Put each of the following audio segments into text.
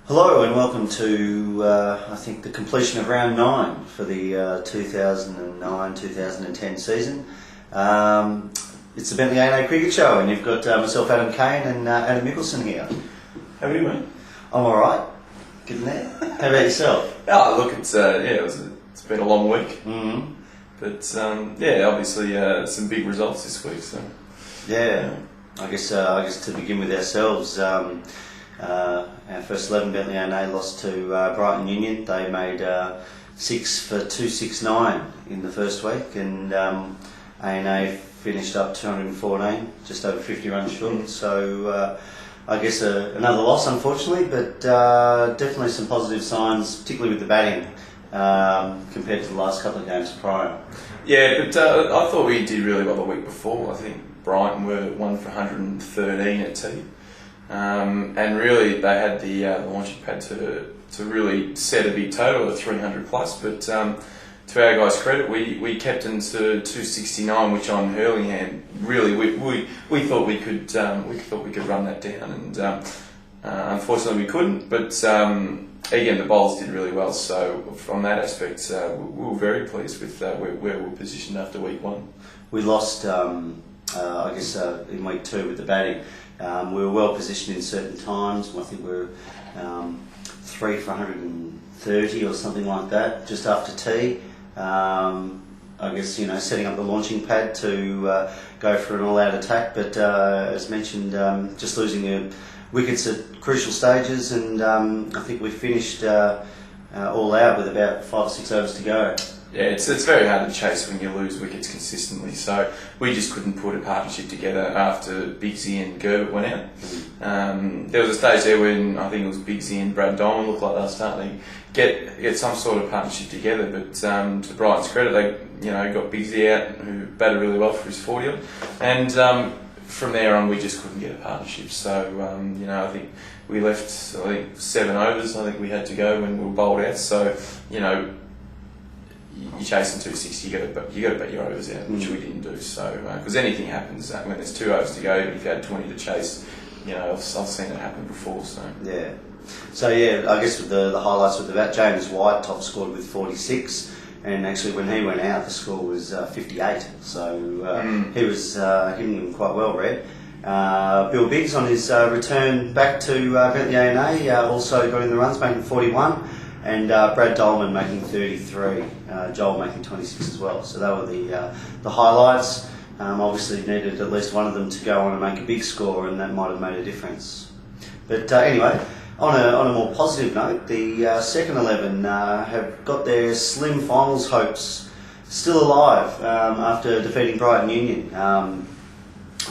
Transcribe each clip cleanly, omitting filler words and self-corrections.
Hello and welcome to, I think, the completion of round 9 for the 2009-2010 season. It's the Bentley A&A Cricket Show, and you've got myself, Adam Kane, and Adam Mickelson here. How are you, mate? I'm alright, getting there. How about yourself? Oh, look, it's been a long week. Mm-hmm. But obviously some big results this week. So yeah, I guess to begin with ourselves. Our first 11, Bentley A&A, lost to Brighton Union. They made 6 for 269 in the first week, and A&A finished up 214, just over 50 runs short. So I guess another loss, unfortunately, but definitely some positive signs, particularly with the batting, compared to the last couple of games prior. Yeah, but I thought we did really well the week before. I think Brighton were 1 for 113 at tee. And really, they had the launching pad to really set a big total of 300 plus. But to our guys' credit, we kept them to 269, which on Hurlingham really we thought we could run that down, and unfortunately we couldn't. But again, the bowlers did really well. So from that aspect, we were very pleased with where we were positioned after week 1. We lost, in week 2 with the batting. We were well positioned in certain times. I think we were 3 for 130 or something like that, just after tea. Setting up the launching pad to go for an all-out attack. But as mentioned, just losing the wickets at crucial stages, and I think we finished all out with about 5 or 6 overs to go. Yeah, it's very hard to chase when you lose wickets consistently. So we just couldn't put a partnership together after Biggsy and Gerbert went out. There was a stage there when I think it was Biggsy and Brad Dolman looked like they were starting to get some sort of partnership together. But to Brighton's credit, they got Biggsy out, who batted really well for his 40, and from there on we just couldn't get a partnership. So I think we left 7 overs. I think we had to go when we were bowled out. So you're chasing 260, you got to bet your overs out, which we didn't do. So because anything happens when there's 2 overs to go, even if you had 20 to chase, I've seen it happen before. So yeah. So I guess with the highlights with the bat, James White top scored with 46, and actually when he went out, the score was 58. So he was hitting quite well, Red. Bill Biggs on his return back to Bentley A&A also got in the runs, making 41. And Brad Dolman making 33, Joel making 26 as well. So they were the highlights. Obviously needed at least one of them to go on and make a big score, and that might have made a difference. But anyway, on a more positive note, the second 11 have got their slim finals hopes still alive after defeating Brighton Union. I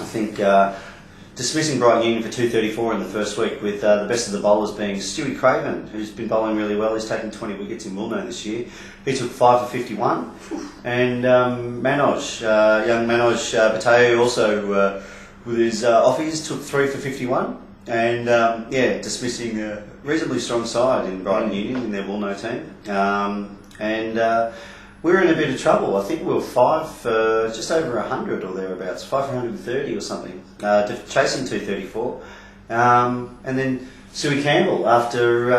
think dismissing Brighton Union for 234 in the first week, with the best of the bowlers being Stewie Craven, who's been bowling really well. He's taken 20 wickets in Wilno this year. He took 5 for 51. And young Manoj Bateo also, with his offies, took 3 for 51. And dismissing a reasonably strong side in Brighton Union in their Wilno team. We were in a bit of trouble. I think we were 5 for just over 100 or thereabouts, 5 for 130 or something, chasing 234. And then Suey Campbell, after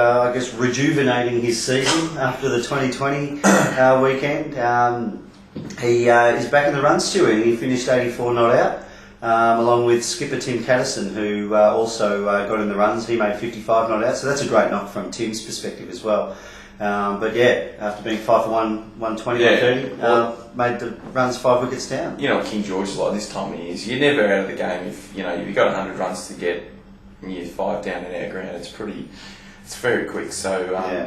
rejuvenating his season after the 2020 weekend, he is back in the runs, Stewie. He finished 84 not out, along with skipper Tim Caddison, who also got in the runs. He made 55 not out, so that's a great knock from Tim's perspective as well. After being 5 for 120 made the runs 5 wickets down. King George is like this time of year. You're never out of the game if you've got 100 runs to get and you're 5 down in our ground. It's very quick. So I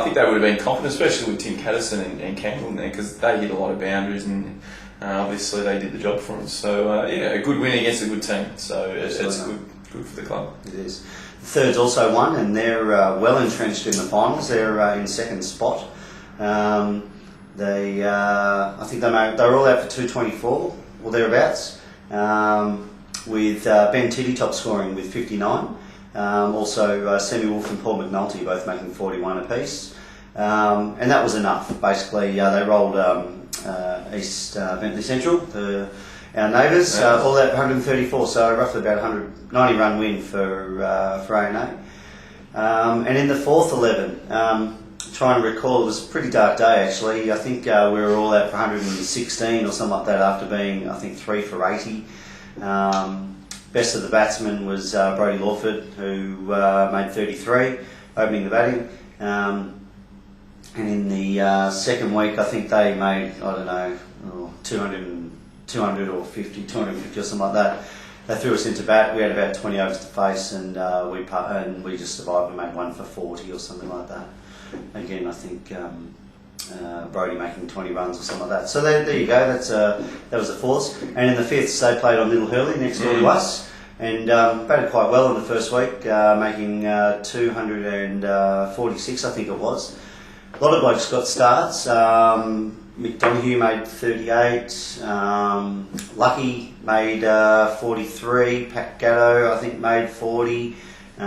think they would have been confident, especially with Tim Caddison and Campbell in there, because they hit a lot of boundaries and obviously they did the job for them. So a good win against a good team. So it's good for the club. It is. The Thirds also won, and they're well entrenched in the finals. They're in second spot. I think they were all out for 224 or thereabouts, with Ben Tiddy top scoring with 59. Also Sammy Wolf and Paul McNulty both making 41 apiece. And that was enough. Basically, they rolled East Bentley Central, our neighbours, all out 134, so roughly about 190 run win for A&A. And in the fourth 11, trying to recall, it was a pretty dark day actually. I think we were all out for 116 or something like that after being, I think, 3 for 80. Best of the batsmen was Brodie Lawford, who made 33, opening the batting. And in the second week, I think they made, I don't know, 200 or 250 or something like that. They threw us into bat. We had about 20 overs to face, and we just survived and made 1 for 40 or something like that. Again, I think Brodie making 20 runs or something like that. So there you go. That was the fourth. And in the fifth, they played on Little Hurley next door to us, and batted quite well in the first week, making 246, I think it was. A lot of blokes got starts. McDonough made 38. Lucky made 43. Pat Gatto, I think, made 40. They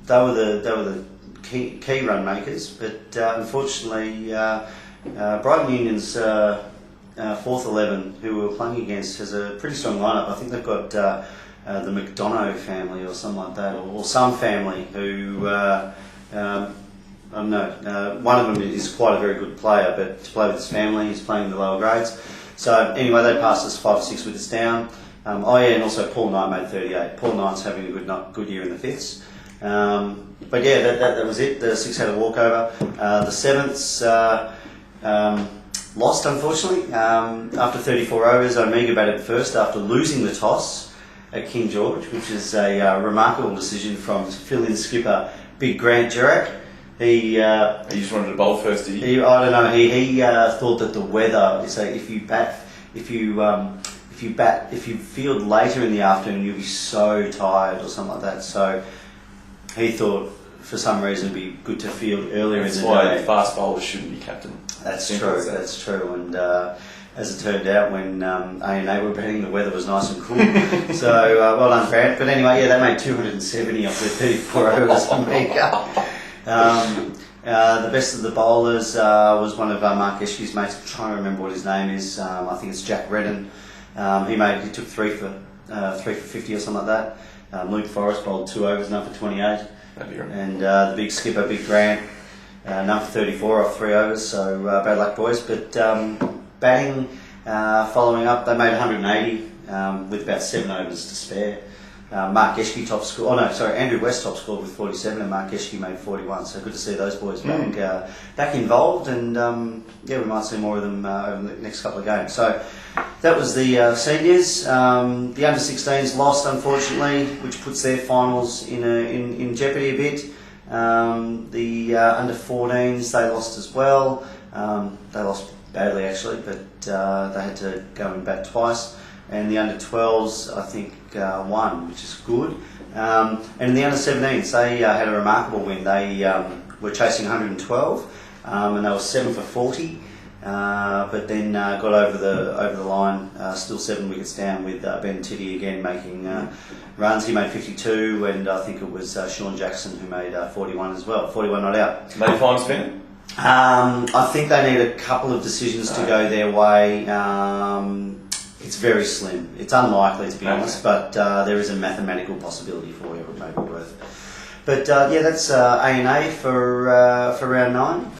were the key run makers, but unfortunately, Brighton Union's fourth 11, who we were playing against, has a pretty strong lineup. I think they've got the McDonough family or something like that, or some family who. I don't know. One of them is quite a very good player, but to play with his family, he's playing in the lower grades. So anyway, they passed us 5 or 6 wickets down. And also Paul Knight made 38. Paul Knight's having a good year in the fifths. But yeah, that was it. The 6 had a walkover. The sevenths lost, unfortunately. After 34 overs, Omega batted first after losing the toss at King George, which is a remarkable decision from fill-in skipper Big Grant Jurek. He just wanted to bowl first, did he? I don't know. He thought that the weather. So if you field later in the afternoon, you'll be so tired or something like that. So he thought for some reason it'd be good to field earlier in the day. That's why fast bowlers shouldn't be captain. That's true. That's true. And as it turned out, when A&A were batting, the weather was nice and cool. So well done, Grant. But anyway, yeah, they made 270 off their 34 overs. The best of the bowlers was one of Mark Eshke's mates. I'm trying to remember what his name is. I think it's Jack Redden. He took 3 for 50 or something like that. Luke Forrest bowled 2 overs, none for 28. And the big skipper, Big Grant, none for 34 off 3 overs. So bad luck, boys. But batting, following up, they made 180 with about 7 overs to spare. Mark Eshke top score. Andrew West top scored with 47, and Mark Eshke made 41. So good to see those boys back involved, and we might see more of them over the next couple of games. So that was the seniors. The under 16s lost, unfortunately, which puts their finals in jeopardy a bit. The under 14s, they lost as well. They lost badly actually, but they had to go and bat twice. And the under 12s, I think, won, which is good. And in the under 17s, they had a remarkable win. They were chasing 112, and they were 7 for 40. But then got over the line, still 7 wickets down, with Ben Tiddy again making runs. He made 52, and I think it was Sean Jackson who made 41 as well. 41 not out. They fine spin? I think they need a couple of decisions to go their way. It's very slim. It's unlikely, to be honest, but there is a mathematical possibility for whatever it may be worth. But that's A&A for round 9.